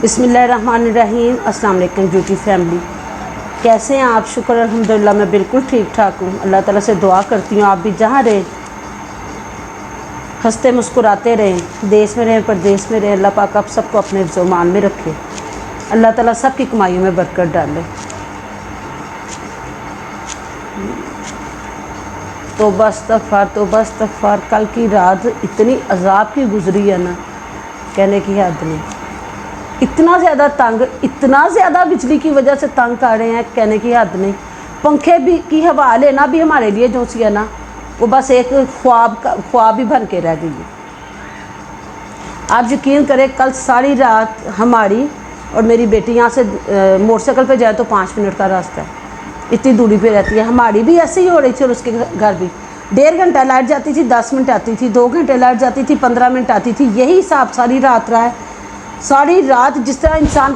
बिस्मिल्लाहिर्रहमानिर्रहीम। अस्सलाम वालेकुम ब्यूटी फैमिली, कैसे हैं आप? शुक्र अल्हम्दुलिल्लाह मैं बिल्कुल ठीक ठाक हूँ। अल्लाह ताला से दुआ करती हूँ आप भी जहाँ रहें हंसते मुस्कुराते रहें, देश में रहें परदेश में रहें, अल्लाह पाक आप सबको अपने ज़ुमान में रखे। अल्लाह ताला सबकी कमाइयों में बरकत डाले। तौबा इस्तग़फ़ार। कल की रात इतनी अजाब की गुजरी है ना, कहने की हद नहीं। इतना ज़्यादा तंग, इतना ज़्यादा बिजली की वजह से तंग आ रहे हैं, कहने की हद नहीं। पंखे भी की हवा लेना भी हमारे लिए जो सी है ना, वो बस एक ख्वाब ही बन के रह गई है। आप यकीन करें, कल सारी रात हमारी और मेरी बेटी यहाँ से मोटरसाइकिल पे जाए तो 5 मिनट का रास्ता है, इतनी दूरी पे रहती है। हमारी भी ऐसे ही हो रही थी और उसके घर भी 1.5 घंटा लाइट जाती थी, 10 मिनट आती थी, 2 घंटे लाइट जाती थी, 15 मिनट आती थी। यही हिसाब सारी रात रहा है। सारी रात जिस तरह इंसान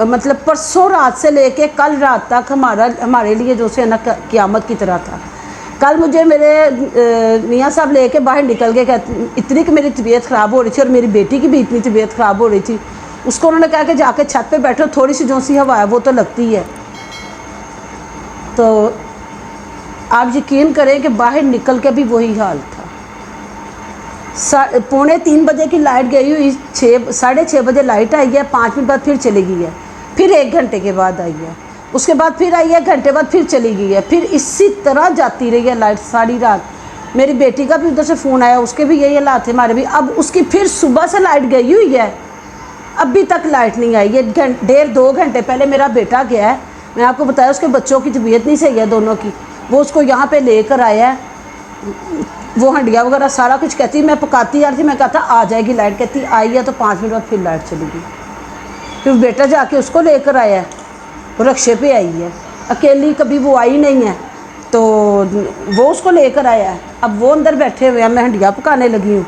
मतलब परसों रात से लेके कल रात तक हमारे लिए जो से ना क़यामत की तरह था। कल मुझे मेरे मियाँ साहब लेके बाहर निकल गए, कहते इतनी कि मेरी तबीयत ख़राब हो रही थी और मेरी बेटी की भी इतनी तबीयत ख़राब हो रही थी। उसको उन्होंने कहा कि जाके छत पे बैठो, थोड़ी सी जो सी हवा है वो तो लगती है। तो आप यकीन करें कि बाहर निकल के भी वही हाल था। 2:45 बजे की लाइट गई हुई, 6:30 बजे लाइट आई है, 5 मिनट बाद फिर चली गई है, फिर 1 घंटे के बाद आई है, उसके बाद फिर आई है, घंटे बाद फिर चली गई है, फिर इसी तरह जाती रही है लाइट सारी रात। मेरी बेटी का भी उधर से फ़ोन आया, उसके भी यही हालात थे, हमारे भी। अब उसकी फिर सुबह से लाइट गई हुई है, अभी तक लाइट नहीं आई है। 1.5-2 घंटे पहले मेरा बेटा गया है, मैं आपको बताया उसके बच्चों की तबीयत नहीं सही है दोनों की, वो उसको यहाँ पे लेकर आया है। वो हंडिया वगैरह सारा कुछ कहती, मैं पकाती यार थी, मैं कहता आ जाएगी लाइट, कहती आई है तो 5 मिनट बाद फिर लाइट चली गई। फिर बेटा जाके उसको लेकर आया है, वो रक्शे पे आई है, अकेली कभी वो आई नहीं है, तो वो उसको लेकर आया है। अब वो अंदर बैठे हुए हैं, मैं हंडिया पकाने लगी हूँ,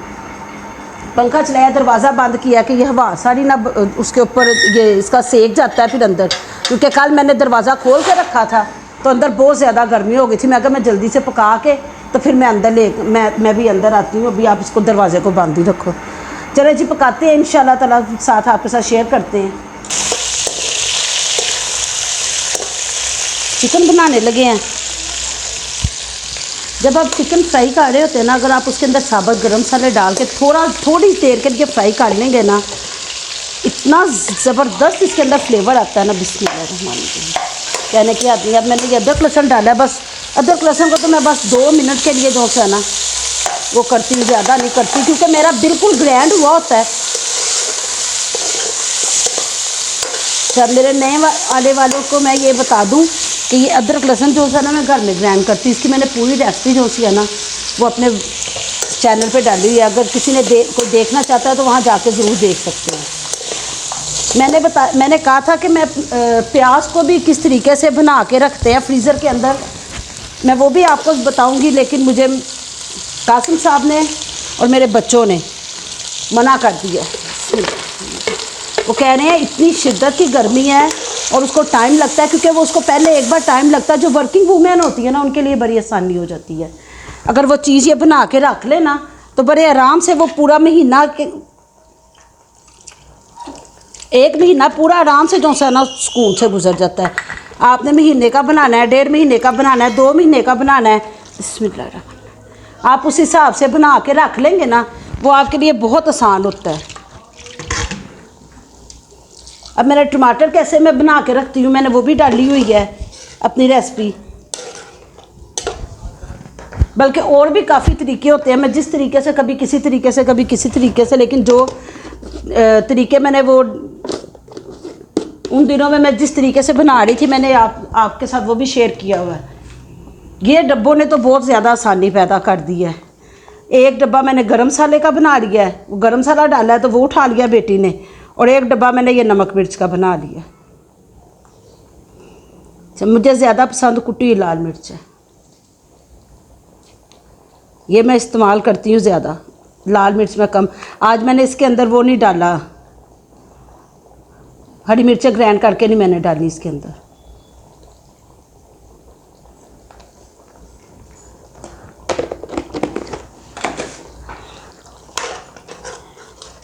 पंखा चलाया, दरवाज़ा बंद किया कि ये हवा सारी ना उसके ऊपर ये इसका सेक जाता है फिर अंदर, क्योंकि कल मैंने दरवाज़ा खोल के रखा था तो अंदर बहुत ज़्यादा गर्मी हो गई थी। मैं अगर मैं जल्दी से पका के तो फिर मैं अंदर मैं भी अंदर आती हूँ। अभी आप इसको दरवाज़े को बंद ही रखो। चलो जी, पकाते हैं, इंशाल्लाह ताला साथ आपके साथ शेयर करते हैं। चिकन बनाने लगे हैं। जब आप चिकन फ्राई कर रहे होते हैं ना, अगर आप उसके अंदर साबुत गरम मसाले डाल के थोड़ी देर के लिए फ्राई कर लेंगे ना, इतना ज़बरदस्त इसके अंदर फ्लेवर आता है ना, बिस्मिल्लाह कहने की आती है। अब मैंने ये अदरक लहसुन डाला है, बस अदरक लहसुन को तो मैं बस 2 मिनट के लिए जो है ना वो करती हूँ, ज़्यादा नहीं करती, क्योंकि मेरा बिल्कुल ग्रैंड हुआ होता है। जब मेरे नए आने वालों को मैं ये बता दूँ कि ये अदरक लहसुन जो है ना मैं घर में ग्राइंड करती हूँ। इसकी मैंने पूरी रेसिपी जो सी है ना वो अपने चैनल पे डाली हुई है, अगर किसी ने कोई देखना चाहता है तो वहाँ जाके ज़रूर देख सकते हैं। मैंने कहा था कि मैं प्याज को भी किस तरीके से बना के रखते हैं फ्रीज़र के अंदर, मैं वो भी आपको बताऊंगी, लेकिन मुझे कासिम साहब ने और मेरे बच्चों ने मना कर दिया। वो कह रहे हैं इतनी शिद्दत की गर्मी है और उसको टाइम लगता है, क्योंकि वो उसको पहले एक बार टाइम लगता है। जो वर्किंग वूमेन होती है ना, उनके लिए बड़ी आसानी हो जाती है। अगर वो चीज़ ये बना के रख ले ना तो बड़े आराम से वो पूरा महीना एक महीना पूरा आराम से जो सा ना सुकून से गुजर जाता है। आपने महीने का बनाना है, 1.5 महीने का बनाना है, 2 महीने का बनाना है, बिस्मिल्लाह आप उस हिसाब से बना के रख लेंगे ना, वो आपके लिए बहुत आसान होता है। अब मेरा टमाटर कैसे मैं बना के रखती हूँ, मैंने वो भी डाली हुई है अपनी रेसिपी। बल्कि और भी काफ़ी तरीके होते हैं, मैं जिस तरीके से कभी किसी तरीके से कभी किसी तरीके से, लेकिन जो तरीके मैंने वो उन दिनों में मैं जिस तरीके से बना रही थी, मैंने आपके साथ वो भी शेयर किया हुआ है। ये डब्बों ने तो बहुत ज़्यादा आसानी पैदा कर दी है। एक डब्बा मैंने गरम मसाले का बना लिया है, वो गरम मसाला डाला है तो वो उठा लिया बेटी ने, और एक डब्बा मैंने ये नमक मिर्च का बना लिया। मुझे ज़्यादा पसंद कुटी हुई लाल मिर्च है, ये मैं इस्तेमाल करती हूँ ज़्यादा। लाल मिर्च में कम। आज मैंने इसके अंदर वो नहीं डाला, हरी मिर्चें ग्राइंड करके नहीं मैंने डाली इसके अंदर।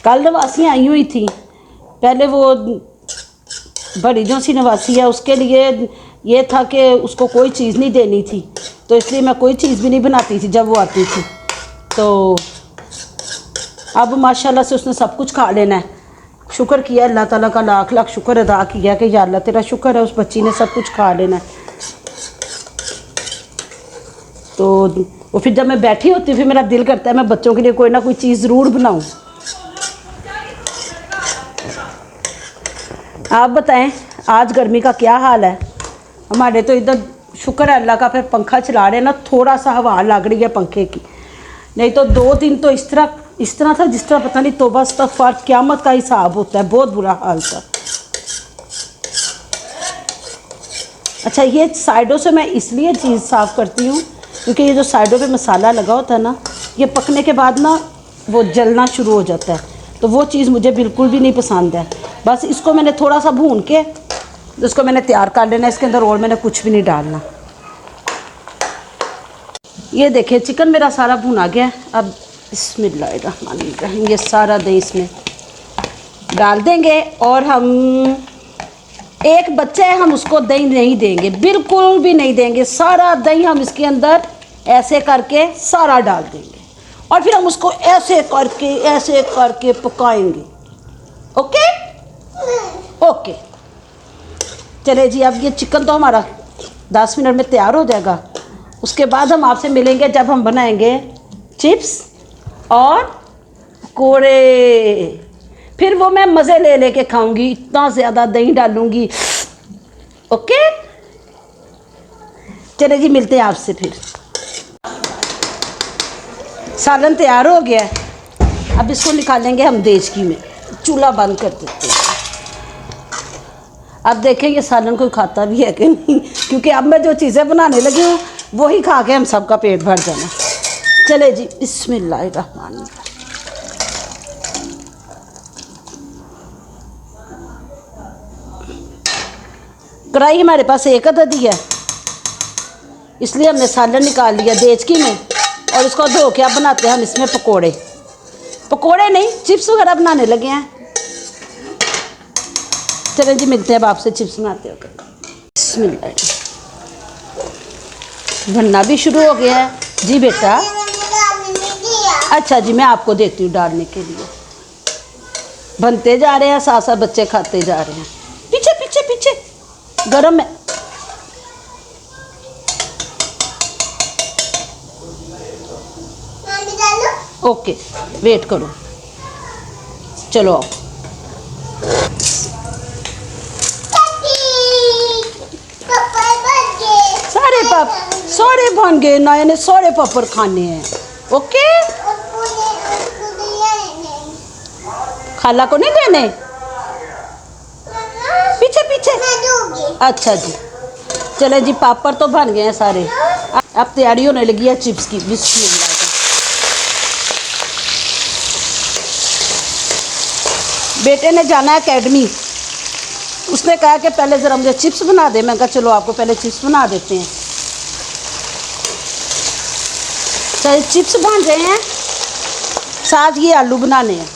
कल नवासियाँ आई हुई थी पहले वो बड़ी जो सी नवासी है उसके लिए ये था कि उसको कोई चीज़ नहीं देनी थी, तो इसलिए मैं कोई चीज़ भी नहीं बनाती थी जब वो आती थी। तो अब माशाल्लाह से उसने सब कुछ खा लेना है। शुक्र किया अल्लाह ताला का, लाख लाख शुक्र अदा किया कि या अल्लाह तेरा शुक्र है, उस बच्ची ने सब कुछ खा लेना है। तो वो फिर जब मैं बैठी होती हूँ फिर मेरा दिल करता है मैं बच्चों के लिए कोई ना कोई चीज़ ज़रूर बनाऊँ। आप बताएं आज गर्मी का क्या हाल है? हमारे तो इधर शुक्र है अल्लाह का, फिर पंखा चला रहे हैं ना, थोड़ा सा हवा लग रही है पंखे की, नहीं तो 2 दिन तो इस तरह था जिस तरह पता नहीं तौबा इस्तग़फ़ार क़यामत का हिसाब होता है। बहुत बुरा हाल था। अच्छा, ये साइडों से मैं इसलिए चीज़ साफ़ करती हूँ क्योंकि ये जो साइडों पे मसाला लगा होता है ना, ये पकने के बाद ना वो जलना शुरू हो जाता है, तो वो चीज़ मुझे बिल्कुल भी नहीं पसंद है। बस इसको मैंने थोड़ा सा भून के इसको मैंने तैयार कर लेना, इसके अंदर और मैंने कुछ भी नहीं डालना। ये देखिए चिकन मेरा सारा भुना गया है। अब बिस्मिल्लाहिर्रहमानिर्रहीम ये सारा दही इसमें डाल देंगे, और हम एक बच्चा है हम उसको दही नहीं देंगे, बिल्कुल भी नहीं देंगे। सारा दही हम इसके अंदर ऐसे करके सारा डाल देंगे, और फिर हम उसको ऐसे करके पकाएंगे। ओके ओके, चले जी। अब ये चिकन तो हमारा 10 मिनट में तैयार हो जाएगा। उसके बाद हम आपसे मिलेंगे जब हम बनाएंगे चिप्स और पकौड़े। फिर वो मैं मज़े ले लेके खाऊंगी, इतना ज़्यादा दही डालूंगी। ओके, चले जी मिलते हैं आपसे फिर। सालन तैयार हो गया है, अब इसको निकालेंगे हम देचकी में। चूल्हा बंद कर देते हैं। अब देखेंगे सालन कोई खाता भी है कि नहीं, क्योंकि अब मैं जो चीज़ें बनाने लगी हूँ वही खा के हम सबका पेट भर जाना। चले जी बिस्मिल्लाहिर्रहमानिर्रहीम। कढ़ाई हमारे पास एक अददी है, इसलिए हमने सालन निकाल लिया देचकी में, और इसको धो के अब बनाते हैं हम इसमें पकोड़े। पकोड़े नहीं, चिप्स वगैरह बनाने लगे हैं। चलें जी मिलते हैं अब आपसे चिप्स बनाते हो। बिस्मिल्लाह, बनना भी शुरू हो गया है जी बेटा। अच्छा जी, मैं आपको देती हूँ डालने के लिए। बनते जा रहे हैं, साथ साथ बच्चे खाते जा रहे हैं। पीछे पीछे पीछे, गरम है। ओके, वेट करो। चलो आओ। सारे बन गए, नए ने सारे पापड़ खाने हैं। ओके, खाला को नहीं देने, पीछे पीछे। अच्छा जी, चले जी पापड़ तो बन गए हैं सारे। अब तैयारी होने लगी है चिप्स की। बिस्मिल्लाह। बेटे ने जाना है अकेडमी, उसने कहा कि पहले ज़रा मुझे चिप्स बना दे। मैं कहा चलो आपको पहले चिप्स बना देते हैं। चलिए चिप्स बन रहे हैं, साथ ये आलू बनाने हैं।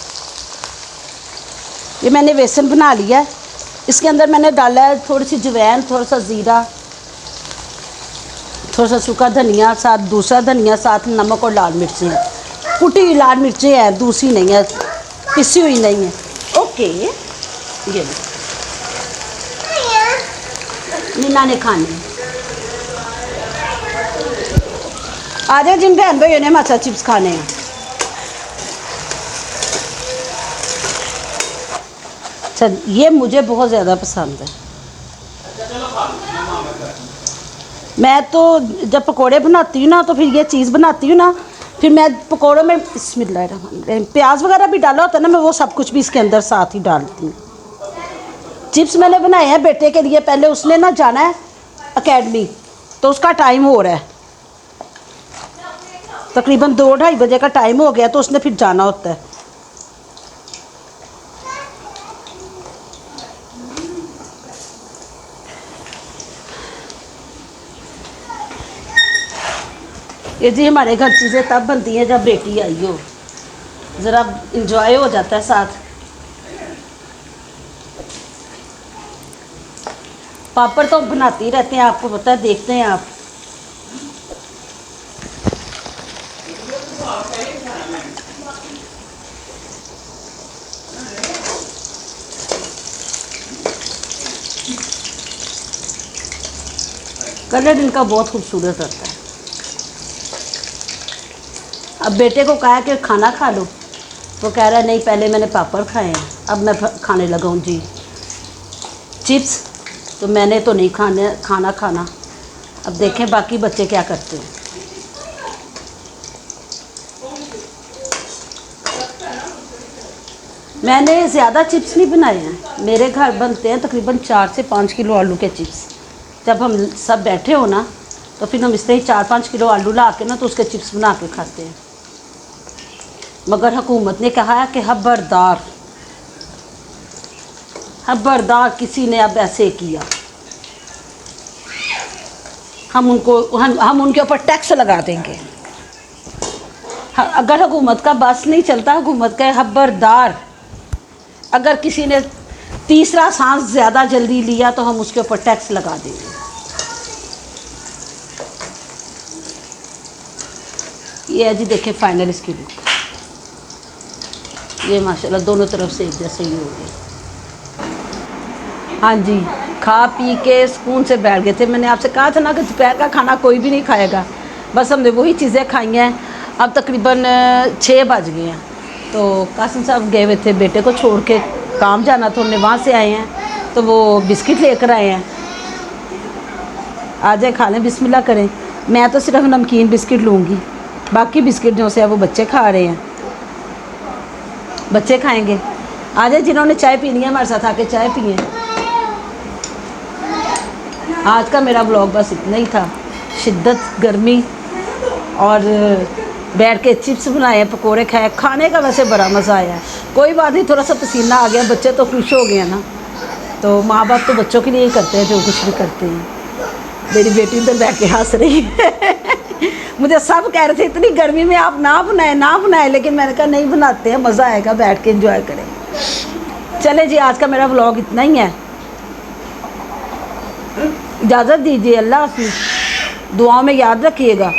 ये मैंने बेसन बना लिया है, इसके अंदर मैंने डाला है थोड़ी सी जवैन, थोड़ा सा ज़ीरा, थोड़ा सा सूखा धनिया, साथ दूसरा धनिया, साथ नमक और लाल मिर्चें हैं। कुटी हुई लाल मिर्चें हैं, दूसरी नहीं है, पिसी हुई नहीं है। ओके, ये नीना ने खाने। आ जाओ जिन बहन भाइयों ने माचा चिप्स खाने हैं। अच्छा, ये मुझे बहुत ज़्यादा पसंद है। मैं तो जब पकोड़े बनाती हूँ ना, तो फिर ये चीज़ बनाती हूँ ना, फिर मैं पकोड़ों में बिस्मिल्लाहिर्रहमानिर्रहीम प्याज वगैरह भी डाला होता है ना, मैं वो सब कुछ भी इसके अंदर साथ ही डालती हूँ। चिप्स मैंने बनाए हैं बेटे के लिए। पहले उसने ना जाना है एकेडमी, तो उसका टाइम हो रहा है, तकरीबन 2-2:30 बजे का टाइम हो गया, तो उसने फिर जाना होता है। ये जी हमारे घर चीज़ें तब बनती हैं जब बेटी आई हो, ज़रा इंजॉय हो जाता है साथ। पापड़ तो बनाती रहते हैं, आपको पता है, देखते हैं आप। कलर इनका बहुत खूबसूरत होता है। अब बेटे को कहा कि खाना खा लो, तो कह रहा है नहीं, पहले मैंने पापड़ खाए हैं, अब मैं खाने लगा हूँ जी चिप्स। तो मैंने तो नहीं खाना। अब देखें बाकी बच्चे क्या करते हैं। मैंने ज़्यादा चिप्स नहीं बनाए हैं, मेरे घर बनते हैं तकरीबन 4 से 5 किलो आलू के चिप्स। जब हम सब बैठे हो ना, तो फिर हम इससे ही 4-5 किलो आलू ला के ना, तो उसके चिप्स बना के खाते हैं। मगर हुकूमत ने कहा है कि खबरदार किसी ने अब ऐसे किया, हम उनके ऊपर टैक्स लगा देंगे। अगर हुकूमत का बस नहीं चलता, हुकूमत का खबरदार, अगर किसी ने तीसरा सांस ज़्यादा जल्दी लिया तो हम उसके ऊपर टैक्स लगा देंगे। ये है जी, देखें फाइनल इसकी लुक। ये माशाल्लाह दोनों तरफ से एक जैसे ही हो गए। हाँ जी, खा पी के सुकून से बैठ गए थे। मैंने आपसे कहा था ना कि दोपहर का खाना कोई भी नहीं खाएगा, बस हमने वही चीज़ें खाई हैं। अब तकरीबन 6 बज गए हैं, तो कासिम साहब गए हुए थे बेटे को छोड़ के, काम जाना था उन्हें, वहाँ से आए हैं, तो वो बिस्किट लेकर आए हैं। आ जाए खा लें, बिस्मिल्लाह करें। मैं तो सिर्फ नमकीन बिस्किट लूँगी, बाकी बिस्किट जो से वो बच्चे खा रहे हैं, बच्चे खाएंगे। आ जाए जिन्होंने चाय पीनी है हमारे साथ आके चाय पिए। आज का मेरा ब्लॉग बस इतना ही था। शिद्दत गर्मी और बैठ के चिप्स बनाए, पकोड़े खाए, खाने का वैसे बड़ा मज़ा आया। कोई बात नहीं, थोड़ा सा पसीना आ गया, बच्चे तो खुश हो गए ना। तो माँ बाप तो बच्चों के लिए ही करते हैं जो कुछ भी करते हैं। मेरी बेटी इधर बैठ के हंस रही है मुझे सब कह रहे थे इतनी गर्मी में आप ना बनाए, लेकिन मैंने कहा नहीं बनाते हैं, मज़ा आएगा, बैठ के एंजॉय करें। चले जी, आज का मेरा व्लॉग इतना ही है। इजाज़त दीजिए, अल्लाह हाफ़िज़। दुआओं में याद रखिएगा।